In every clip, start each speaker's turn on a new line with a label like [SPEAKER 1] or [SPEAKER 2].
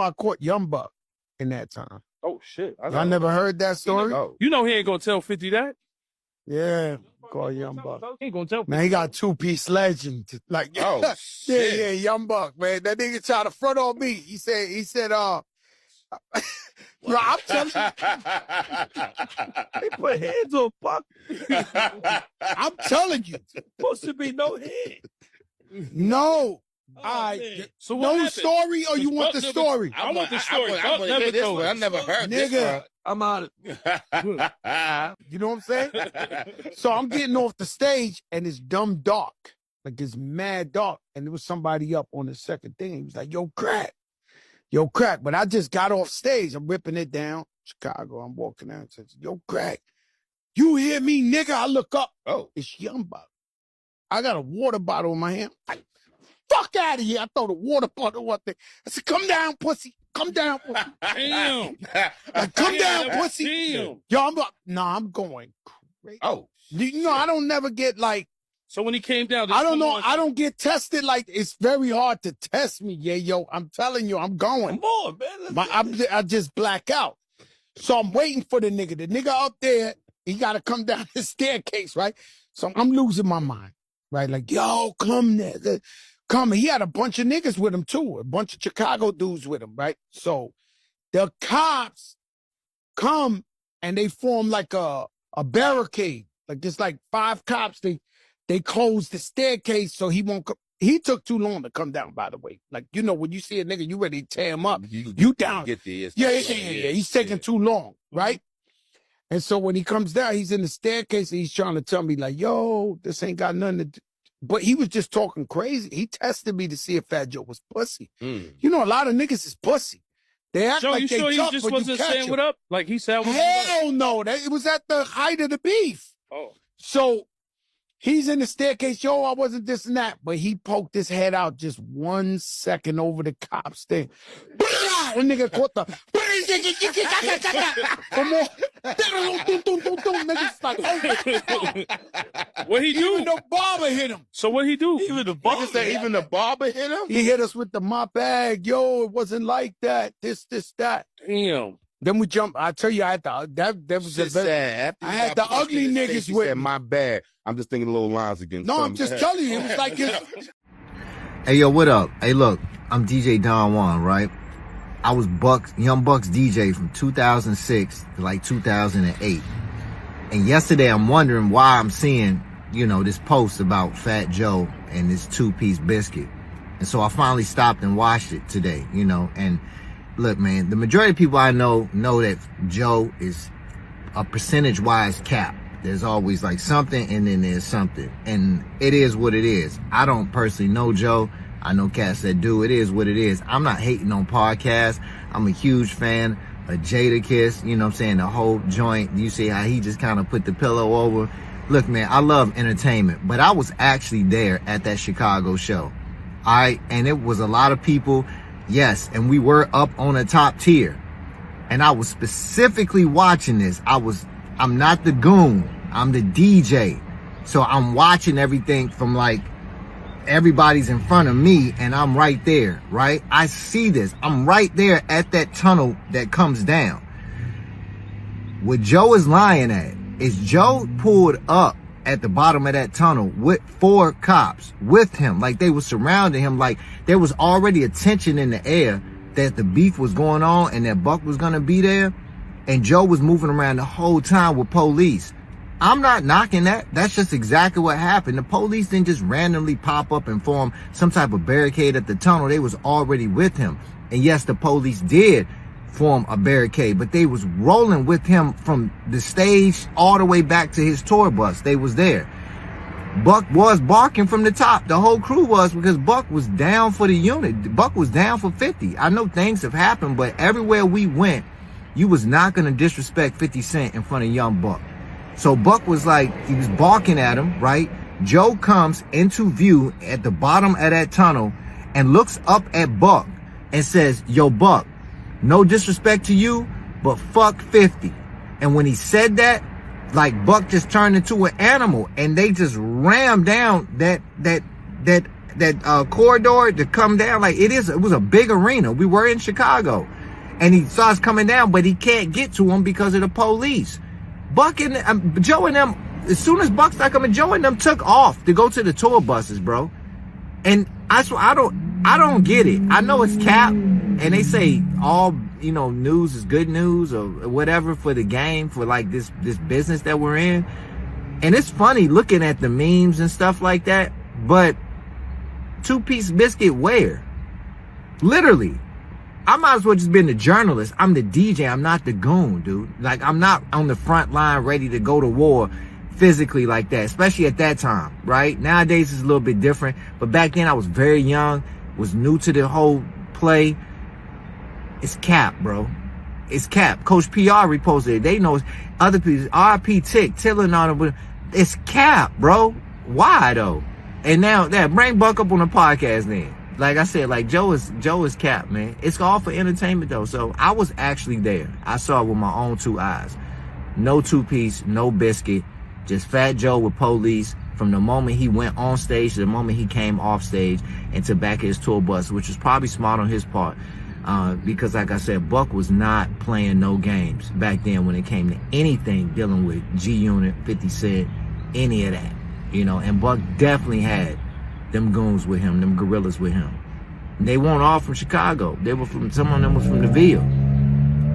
[SPEAKER 1] I caught Young Buck in that time.
[SPEAKER 2] Oh, shit.
[SPEAKER 1] I never heard that story.
[SPEAKER 2] You know he ain't gonna tell 50 that?
[SPEAKER 1] Yeah, call Young Buck.
[SPEAKER 2] He ain't gonna tell 50.
[SPEAKER 1] Man, he got 2-piece legend. Like,
[SPEAKER 3] Oh, shit.
[SPEAKER 1] yeah, Young Buck, man. That nigga tried to front on me. He said, yo, I'm telling you.
[SPEAKER 4] They put heads on Buck.
[SPEAKER 1] I'm telling you.
[SPEAKER 4] Supposed to be no head.
[SPEAKER 1] No.
[SPEAKER 4] Oh,
[SPEAKER 1] I
[SPEAKER 2] So
[SPEAKER 1] no
[SPEAKER 2] happened?
[SPEAKER 1] story, or you want the story?
[SPEAKER 2] I want the story.
[SPEAKER 3] I want to hear this one. I never heard this
[SPEAKER 1] Nigga,
[SPEAKER 4] I'm out.
[SPEAKER 1] you know what I'm saying? So I'm getting off the stage, and it's dumb dark. Like, it's mad dark. And there was somebody up on the second thing. He was like, yo, crack. But I just got off stage. I'm ripping it down. Chicago, I'm walking out and says, yo, crack. You hear me, nigga? I look up.
[SPEAKER 3] Oh.
[SPEAKER 1] It's Young Buck. I got a water bottle in my hand. Fuck out of here. I throw the water bottle up there. I said, come down, pussy. Come down, pussy.
[SPEAKER 2] Damn.
[SPEAKER 1] Like, come down, pussy.
[SPEAKER 2] Damn.
[SPEAKER 1] Yo, I'm going crazy.
[SPEAKER 3] Oh.
[SPEAKER 1] You know, I don't never get like,
[SPEAKER 2] So when he came down,
[SPEAKER 1] I don't know. I don't get tested. Like, it's very hard to test me. Yeah, yo, I'm telling you, I'm going.
[SPEAKER 4] Come on, man.
[SPEAKER 1] I just black out. So I'm waiting for the nigga. The nigga up there, he got to come down the staircase, right? So I'm losing my mind, right? Like, yo, come there. Come. He had a bunch of niggas with him, too. A bunch of Chicago dudes with him, right? So the cops come and they form like a barricade. Like, it's like 5 cops. They closed the staircase so he won't come. He took too long to come down, by the way. Like, you know, when you see a nigga, you ready to tear him up. You down.
[SPEAKER 3] Get there.
[SPEAKER 1] Yeah. He's taking too long, right? And so when he comes down, he's in the staircase and he's trying to tell me, like, yo, this ain't got nothing to do. But he was just talking crazy. He tested me to see if Fat Joe was pussy. You know, a lot of niggas is pussy. They act
[SPEAKER 2] Joe,
[SPEAKER 1] like
[SPEAKER 2] you
[SPEAKER 1] they
[SPEAKER 2] sure
[SPEAKER 1] tough,
[SPEAKER 2] he just
[SPEAKER 1] but
[SPEAKER 2] wasn't
[SPEAKER 1] you catch
[SPEAKER 2] saying
[SPEAKER 1] him.
[SPEAKER 2] what up? Like he said,
[SPEAKER 1] Hell no. It was at the height of the beef.
[SPEAKER 2] Oh.
[SPEAKER 1] So he's in the staircase. Yo, I wasn't this and that. But he poked his head out just 1 second over the cop's thing. The nigga caught the... Come on. Niggas like, oh.
[SPEAKER 2] What he do?
[SPEAKER 1] Even the barber hit him.
[SPEAKER 2] So what he do?
[SPEAKER 4] Even the barber.
[SPEAKER 3] Even the barber hit him?
[SPEAKER 1] He hit us with the mop bag. Yo, it wasn't like that. This, that.
[SPEAKER 2] Damn.
[SPEAKER 1] Then we jump. I tell you, I had the that was
[SPEAKER 3] Shit
[SPEAKER 1] the
[SPEAKER 3] sad.
[SPEAKER 1] I had the ugly niggas with
[SPEAKER 3] said,
[SPEAKER 1] me.
[SPEAKER 3] my bad. I'm just thinking little lines again.
[SPEAKER 1] No, I'm just telling you. It was like his...
[SPEAKER 5] Hey, yo, what up? Hey, look, I'm DJ Don Juan, right? I was Young Buck's DJ from 2006 to like 2008. And yesterday I'm wondering why I'm seeing, you know, this post about Fat Joe and this 2-piece biscuit. And so I finally stopped and watched it today, you know. And look, man, the majority of people I know that Joe is a percentage-wise cap. There's always like something and then there's something. And it is what it is. I don't personally know Joe. I know cats that do. It is what it is. I'm not hating on podcasts. I'm a huge fan of Jadakiss. You know what I'm saying? The whole joint. You see how he just kind of put the pillow over. Look, man, I love entertainment. But I was actually there at that Chicago show. And it was a lot of people. Yes, and we were up on a top tier. And I was specifically watching this. I'm not the goon. I'm the DJ. So I'm watching everything from like everybody's in front of me and I'm right there, right? I see this. I'm right there at that tunnel that comes down. What Joe is lying at is Joe pulled up at the bottom of that tunnel with 4 cops with him. Like they were surrounding him. Like there was already a tension in the air that the beef was going on and that Buck was going to be there. And Joe was moving around the whole time with police. I'm not knocking that. That's just exactly what happened. The police didn't just randomly pop up and form some type of barricade at the tunnel. They was already with him. And yes, the police did form a barricade, but they was rolling with him from the stage all the way back to his tour bus. They was there. Buck was barking from the top. The whole crew was, because Buck was down for the unit. Buck was down for 50. I know things have happened, but everywhere we went, you was not going to disrespect 50 Cent in front of Young Buck. So Buck was like, he was barking at him, right? Joe comes into view at the bottom of that tunnel and looks up at Buck and says, yo, Buck, no disrespect to you, but fuck 50. And when he said that, like Buck just turned into an animal and they just rammed down that corridor to come down. Like it was a big arena. We were in Chicago, and he starts coming down, but he can't get to him because of the police. Buck and Joe and them, as soon as Buck started coming, Joe and them took off to go to the tour buses, bro. And I don't get it. I know it's cap, and they say all, you know, news is good news or whatever for the game, for like this business that we're in. And it's funny looking at the memes and stuff like that, but two-piece biscuit where? Literally. I might as well just been the journalist. I'm the DJ. I'm not the goon, dude. Like, I'm not on the front line ready to go to war physically like that, especially at that time, right? Nowadays it's a little bit different, but back then I was very young, was new to the whole play. It's cap, bro. It's cap. Coach PR reposted it. They know other people, RP Tick, Tillin on it. It's cap, bro. Why though? And now that bring Buck up on the podcast then. Like I said, like Joe is cap, man. It's all for entertainment though. So I was actually there. I saw it with my own two eyes. No two-piece, no biscuit. Just Fat Joe with police from the moment he went on stage to the moment he came off stage and to back his tour bus, which was probably smart on his part. Because like I said, Buck was not playing no games back then when it came to anything dealing with G-Unit, 50 Cent, any of that. You know, and Buck definitely had them goons with him, them gorillas with him. And they weren't all from Chicago. They were from, some of them was from the Ville.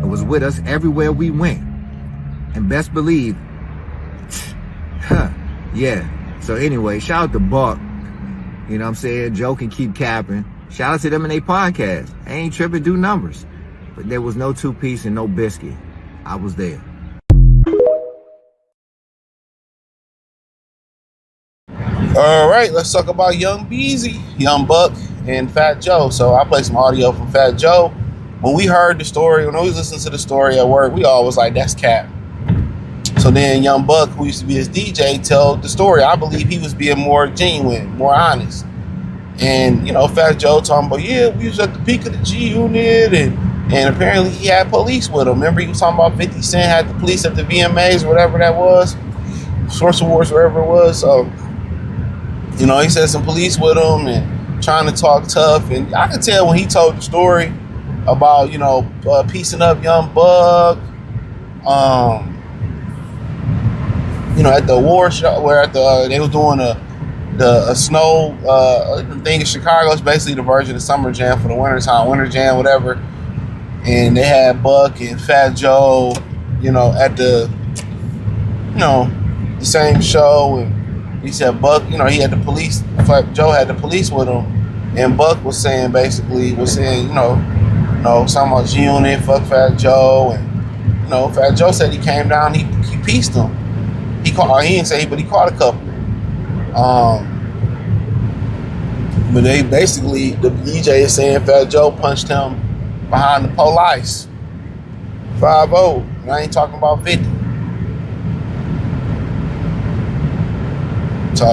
[SPEAKER 5] It was with us everywhere we went. And best believe, yeah. So anyway, shout out to Buck. You know what I'm saying? Joe can keep capping. Shout out to them in their podcast. I ain't tripping, do numbers. But there was no two-piece and no biscuit. I was there.
[SPEAKER 6] All right, let's talk about Young Beezy, Young Buck, and Fat Joe. So I played some audio from Fat Joe. When we heard the story, when we was listening to the story at work, we all was like, that's cap. So then Young Buck, who used to be his DJ, told the story. I believe he was being more genuine, more honest. And, you know, Fat Joe talking about, yeah, we was at the peak of the G-Unit, and apparently he had police with him. Remember he was talking about 50 Cent had the police at the VMAs, whatever that was, Source Awards, wherever it was. So, you know, he said some police with him and trying to talk tough. And I could tell when he told the story about, you know, piecing up Young Buck, you know, at the award show where they were doing a snow thing in Chicago. It's basically the version of Summer Jam for the winter time, Winter Jam, whatever. And they had Buck and Fat Joe, you know, at the, you know, the same show. And he said Buck, you know, he had the police. Fat Joe had the police with him, and Buck was saying you know, something about G-Unit, fuck Fat Joe, and you know, Fat Joe said he came down, he pieced him. He didn't say, but he caught a couple. But they basically, the DJ is saying Fat Joe punched him behind the police. 5-0. And I ain't talking about 50. So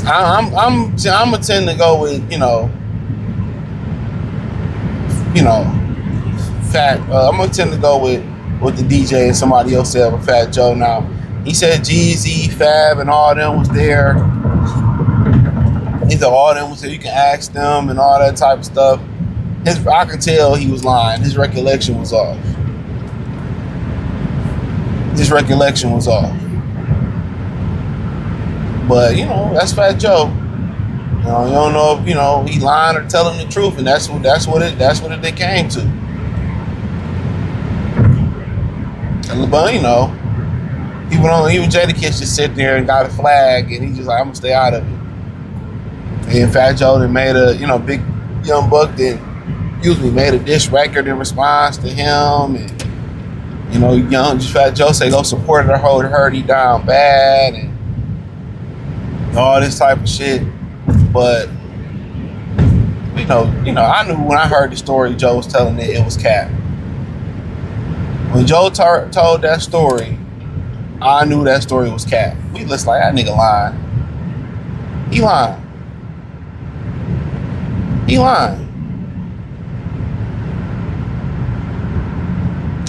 [SPEAKER 6] I'm gonna tend to go with, you know, Fat. I'm gonna tend to go with what the DJ and somebody else said with Fat Joe. Now he said Jeezy, Fab, and all them was there. He said all them was there. You can ask them and all that type of stuff. I could tell he was lying. His recollection was off. But, you know, that's Fat Joe. You know, you don't know if, you know, he lying or telling the truth, and that's what it came to. But, you know, even Jadakiss just sit there and got a flag, and he just like, I'm gonna stay out of it. And Fat Joe then made a, you know, Big Young Buck then, made a diss record in response to him, and you know, Fat Joe say go support her, hold her, he down bad, and all this type of shit. But you know, I knew when I heard the story Joe was telling it was cap. When Joe told that story, I knew that story was cap. We just like, that nigga lying. He lying.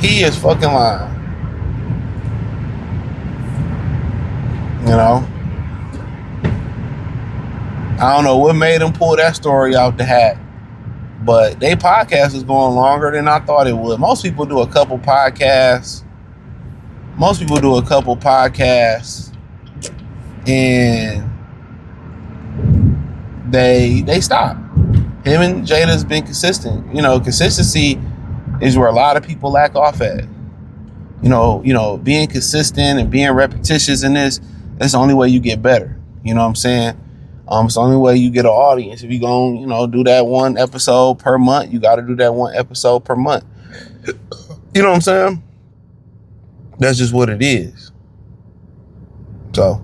[SPEAKER 6] He is fucking lying. You know? I don't know what made them pull that story out the hat, but they podcast is going longer than I thought it would. Most people do a couple podcasts. And they stop. Him and Jada's been consistent. You know, consistency is where a lot of people lack off at. You know, being consistent and being repetitious in this, that's the only way you get better. You know what I'm saying? It's the only way you get an audience. If you're going, do that one episode per month, you got to do that one episode per month. You know what I'm saying? That's just what it is. So,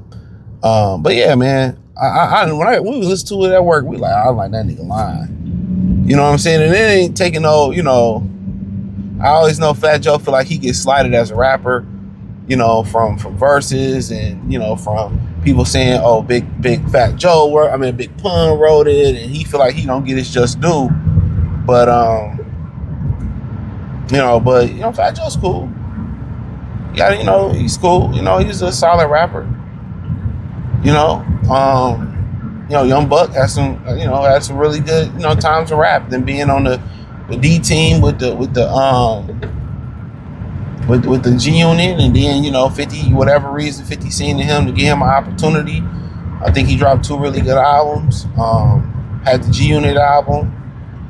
[SPEAKER 6] but yeah, man, when we listen to it at work, I was like, that nigga lying. You know what I'm saying? And it ain't taking no, I always know Fat Joe feel like he gets slighted as a rapper, from verses and, from people saying, oh, big Fat Joe, Big Pun wrote it, and he feel like he don't get his just due. But, Fat Joe's cool. Yeah, he's cool. He's a solid rapper. Young Buck has some, had some really good, times to rap. Then being on the D team with the G Unit, and then 50, whatever reason 50 seen to him to give him an opportunity. I think he dropped 2 really good albums. Had the G Unit album,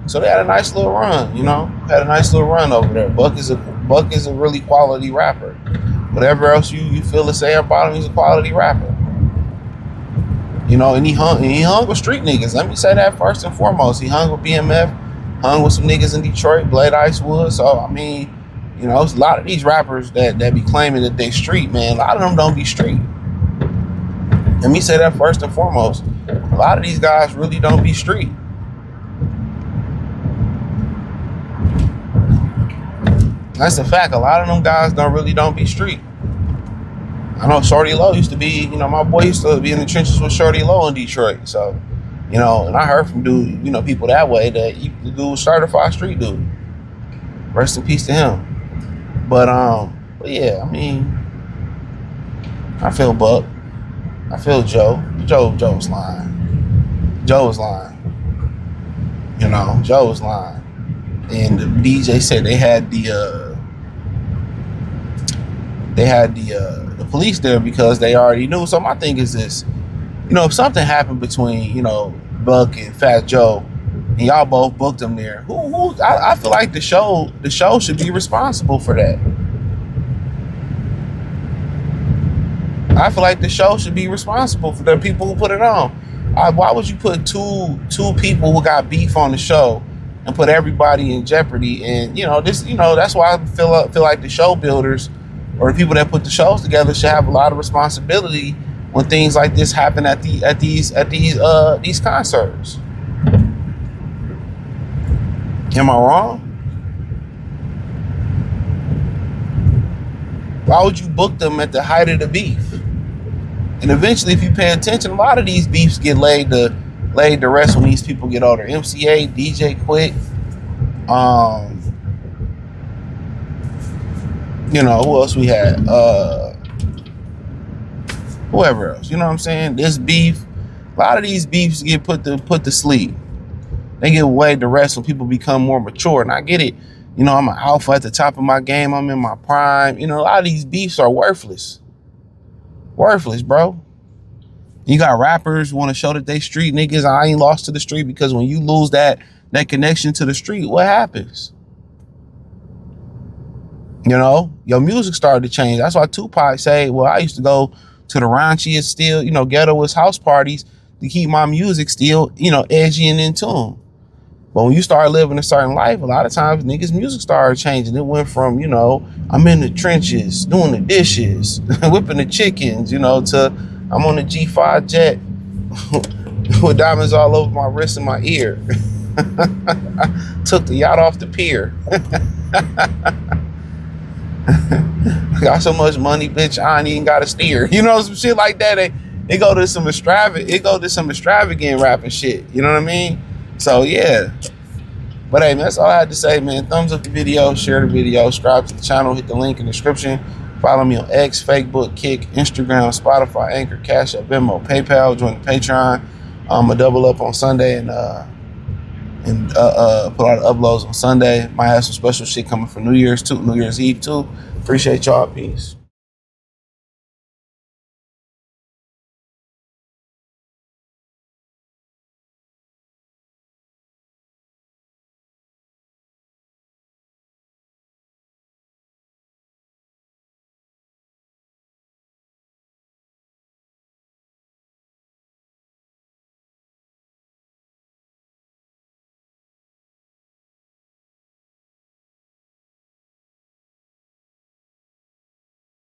[SPEAKER 6] so they had a nice little run. Had a nice little run over there. Buck is a really quality rapper. Whatever else you feel to say about him, he's a quality rapper. And he hung with street niggas. Let me say that first and foremost. He hung with BMF, hung with some niggas in Detroit, Blade Icewood. So it's a lot of these rappers that be claiming that they street, man. A lot of them don't be street. Let me say that first and foremost. A lot of these guys really don't be street. That's a fact. A lot of them guys don't be street. I know Shorty Low used to be, my boy used to be in the trenches with Shorty Low in Detroit. So, and I heard from people that way that the dude was certified street dude. Rest in peace to him. But yeah, I feel Buck. I feel Joe. Joe's lying. Joe was lying. Joe was lying. And the DJ said they had the police there because they already knew. So my thing is this, if something happened between, Buck and Fat Joe, and y'all both booked them there, I feel like the show should be responsible for that. I feel like the show should be responsible for the people who put it on. Why would you put two people who got beef on the show and put everybody in jeopardy? And that's why I feel like the show builders or the people that put the shows together should have a lot of responsibility when things like this happen at these concerts. Am I wrong? Why would you book them at the height of the beef? And eventually, if you pay attention, a lot of these beefs get laid to rest when these people get older. MCA, DJ Quick, who else we had? Whoever else, you know what I'm saying? This beef, a lot of these beefs get put to sleep. They get laid to rest when people become more mature. And I get it. I'm an alpha at the top of my game. I'm in my prime. A lot of these beefs are worthless. Worthless, bro. You got rappers who want to show that they street niggas. I ain't lost to the street, because when you lose that connection to the street, what happens? Your music started to change. That's why Tupac say, well, I used to go to the raunchiest still, ghettoist house parties to keep my music still, edgy and in tune. But when you start living a certain life, a lot of times niggas' music started changing. It went from, I'm in the trenches doing the dishes, whipping the chickens, to I'm on the G5 jet with diamonds all over my wrist and my ear. Took the yacht off the pier. Got so much money, bitch, I ain't even got to steer. Some shit like that. It go to some extravagant rapping shit. You know what I mean? So yeah. But hey, man, that's all I had to say, man. Thumbs up the video, share the video, subscribe to the channel, hit the link in the description. Follow me on X, Facebook, Kick, Instagram, Spotify, Anchor, Cash App, Venmo, PayPal, join the Patreon. I'm gonna double up on Sunday and put all the uploads on Sunday. Might have some special shit coming for New Year's Eve too. Appreciate y'all. Peace.